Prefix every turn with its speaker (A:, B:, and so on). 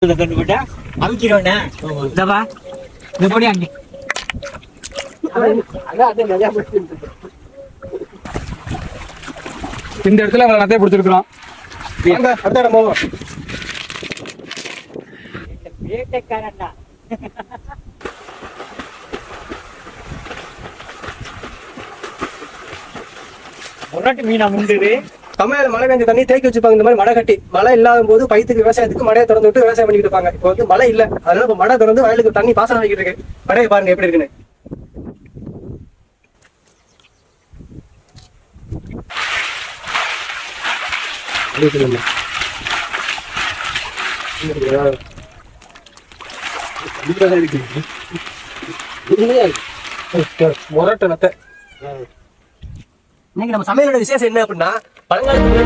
A: கண்டுபிட்டா அமுக்கிடுவேண்ணே. இந்தப்பா இந்த பொடி அங்கே
B: இந்த இடத்துல அவங்களை நிறைய பிடிச்சிருக்கிறோம். அடுத்த இடம் போவோம்.
A: வேட்டைக்காரன்டா. முரட்டு மீனா முண்டுது.
B: தமிழ்ல மழை பெஞ்ச தண்ணி தேக்கி வச்சுப்பாங்க. இந்த மாதிரி மழை கட்டி மழை இல்லாத போது பயித்துக்கு விவசாயத்துக்கு மழையை திறந்து விட்டு விவசாயம் பண்ணிட்டு இருப்பாங்க. இப்போ வந்து மழை இல்ல, அதனால இப்ப மழை திறந்து வயலுக்கு தண்ணி பாசனம் வைக்கிட்டு இருக்கு. மழையை பாருங்க எப்படி இருக்குன்னு. முரட்டு நத்தை. இன்னைக்கு நம்ம சமையலோட விசேஷம் என்ன அப்படின்னா பழங்காலத்து